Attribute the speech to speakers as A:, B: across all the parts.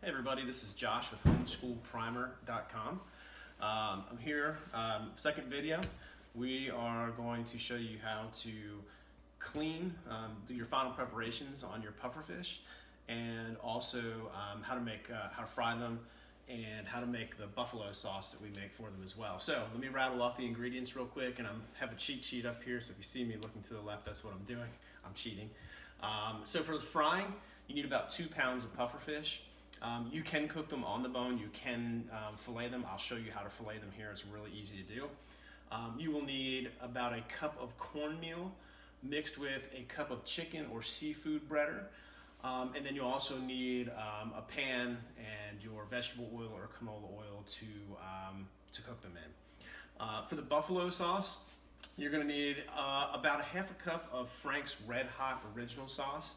A: Hey everybody, this is Josh with homeschoolprimer.com. I'm here, second video. We are going to show you how to clean, do your final preparations on your pufferfish, and also how to fry them, and how to make the buffalo sauce that we make for them as well. So let me rattle off the ingredients real quick, and I have a cheat sheet up here, so if you see me looking to the left, that's what I'm doing. I'm cheating. So for the frying, you need about 2 pounds of pufferfish. You can cook them on the bone, you can fillet them. I'll show you how to fillet them here, it's really easy to do. You will need about a cup of cornmeal mixed with a cup of chicken or seafood breader. And then you also need a pan and your vegetable oil or canola oil to cook them in. For the buffalo sauce, you're going to need about a half a cup of Frank's Red Hot Original Sauce,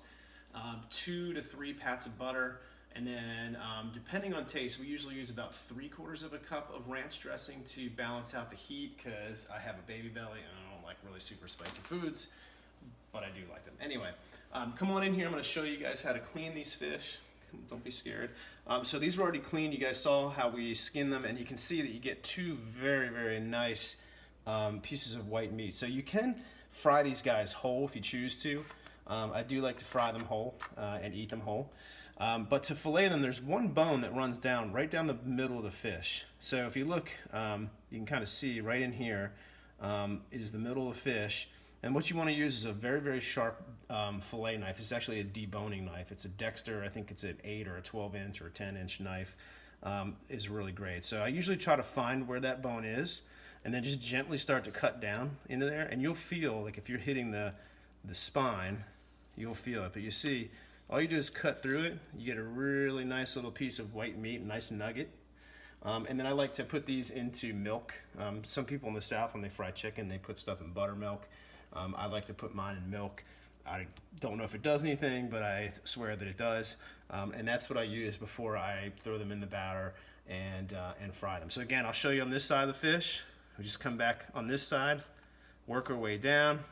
A: 2 to 3 pats of butter, and then depending on taste, we usually use about 3/4 of a cup of ranch dressing to balance out the heat, because I have a baby belly and I don't like really super spicy foods, but I do like them. Anyway, come on in here. I'm going to show you guys how to clean these fish. Don't be scared. So these were already cleaned. You guys saw how we skin them, and you can see that you get 2 very, very nice pieces of white meat. So you can fry these guys whole if you choose to. I do like to fry them whole and eat them whole. But to fillet them, there's one bone that runs down right down the middle of the fish. So if you look, you can kind of see right in here is the middle of the fish. And what you want to use is a very, very sharp fillet knife. It's actually a deboning knife. It's a Dexter. I think it's an 8 or a 12-inch or a 10-inch knife. Is really great. So I usually try to find where that bone is, and then just gently start to cut down into there. And you'll feel like if you're hitting the spine, you'll feel it. But you see, all you do is cut through it. You get a really nice little piece of white meat, nice nugget. And then I like to put these into milk. Some people in the South, when they fry chicken, they put stuff in buttermilk. I like to put mine in milk. I don't know if it does anything, but I swear that it does. And that's what I use before I throw them in the batter and fry them. So again, I'll show you on this side of the fish. We just come back on this side, work our way down,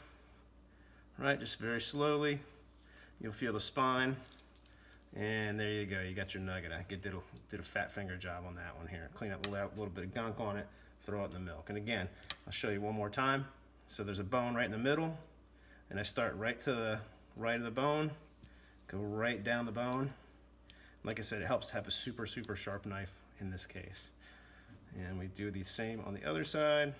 A: right? Just very slowly. You'll feel the spine, and there you go. You got your nugget. I did a fat finger job on that one here. Clean up a little bit of gunk on it, throw it in the milk. And again, I'll show you one more time. So there's a bone right in the middle, and I start right to the right of the bone, go right down the bone. Like I said, it helps to have a super, super sharp knife in this case. And we do the same on the other side.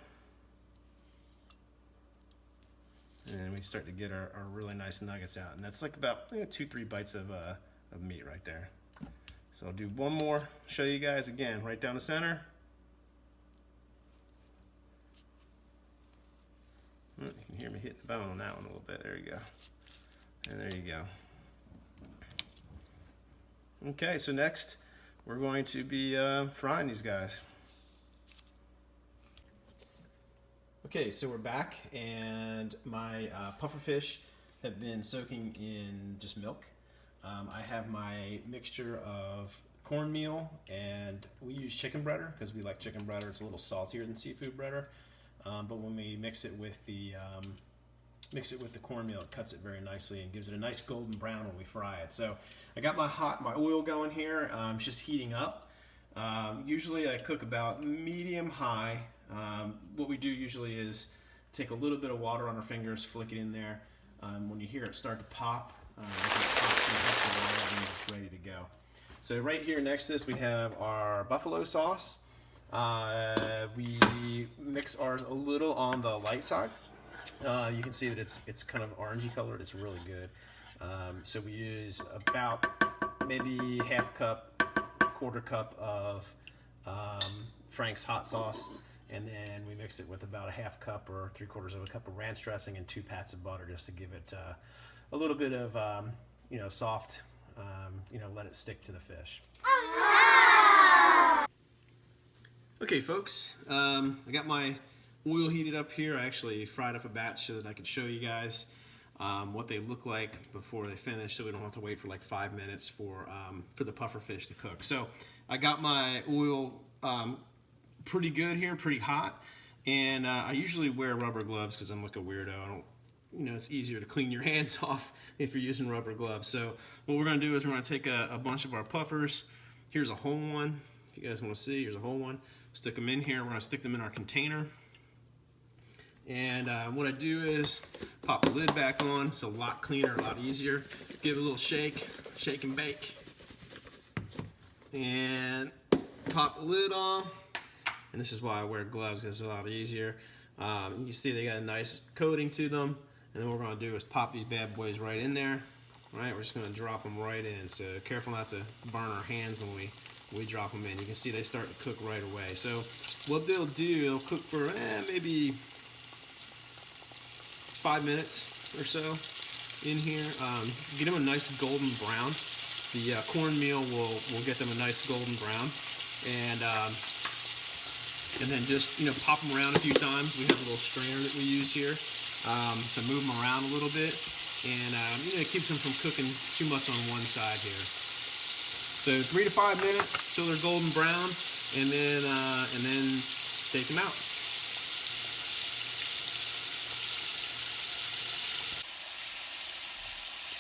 A: And we start to get our really nice nuggets out. And that's like about 2-3 bites of meat right there. So I'll do one more, show you guys again, right down the center. You can hear me hitting the bone on that one a little bit. There you go. And there you go. Okay, so next we're going to be frying these guys. Okay, so we're back, and my pufferfish have been soaking in just milk. I have my mixture of cornmeal, and we use chicken breader because we like chicken breader. It's a little saltier than seafood breader, but when we mix it with the cornmeal, it cuts it very nicely and gives it a nice golden brown when we fry it. So I got my oil going here. It's just heating up. Usually I cook about medium high. What we do usually is take a little bit of water on our fingers, flick it in there. When you hear it start to pop, it's ready to go. So right here next to this we have our buffalo sauce. We mix ours a little on the light side. You can see that it's kind of orangey colored. It's really good. So we use about maybe half cup, 1/4 cup of Frank's hot sauce. And then we mix it with about a half cup or 3/4 of a cup of ranch dressing and 2 pats of butter, just to give it a little bit of soft, let it stick to the fish. Okay, folks, I got my oil heated up here. I actually fried up a batch so that I could show you guys what they look like before they finish, so we don't have to wait for like 5 minutes for the pufferfish to cook. So I got my oil pretty good here, pretty hot, and I usually wear rubber gloves because I'm like a weirdo. I don't it's easier to clean your hands off if you're using rubber gloves. So what we're going to do is we're going to take a bunch of our puffers, Here's a whole one. If you guys want to see, here's a whole one. Stick them in here. We're gonna stick them in our container. And what I do is pop the lid back on. It's a lot cleaner, a lot easier. Give it a little shake, shake and bake. And pop the lid off. And this is why I wear gloves, because it's a lot easier. You can see they got a nice coating to them. And then what we're gonna do is pop these bad boys right in there. All right, we're just gonna drop them right in. So careful not to burn our hands when we drop them in. You can see they start to cook right away. So what they'll do, they'll cook for maybe 5 minutes or so in here. Get them a nice golden brown. The cornmeal will get them a nice golden brown. And then just pop them around a few times. We have a little strainer that we use here to move them around a little bit, and it keeps them from cooking too much on one side here. So 3 to 5 minutes till they're golden brown, and then take them out.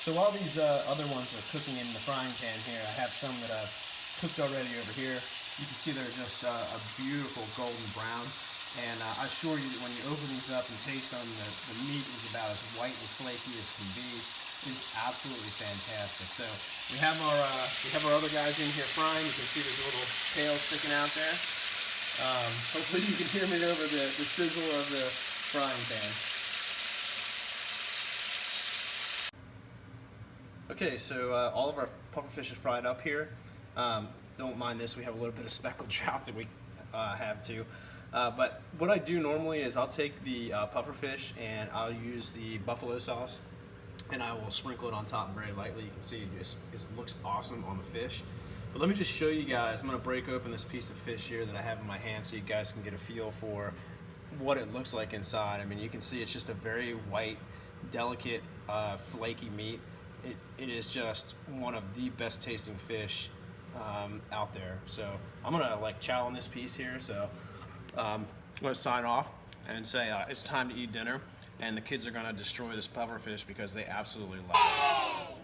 A: So while these other ones are cooking in the frying pan here, I have some that I've cooked already over here. You can see they're just a beautiful golden brown. And I assure you that when you open these up and taste them, the meat is about as white and flaky as can be. It's absolutely fantastic. So we have our other guys in here frying. You can see there's a little tail sticking out there. Hopefully you can hear me over the sizzle of the frying pan. Okay, so all of our pufferfish is fried up here. Don't mind this, we have a little bit of speckled trout that we have too. But what I do normally is I'll take the pufferfish and I'll use the buffalo sauce, and I will sprinkle it on top very lightly. You can see it looks awesome on the fish. But let me just show you guys. I'm going to break open this piece of fish here that I have in my hand so you guys can get a feel for what it looks like inside. I mean, you can see it's just a very white, delicate, flaky meat. It is just one of the best tasting fish out there. So I'm gonna chow on this piece here. So I'm gonna sign off and say it's time to eat dinner, and the kids are gonna destroy this pufferfish because they absolutely love it.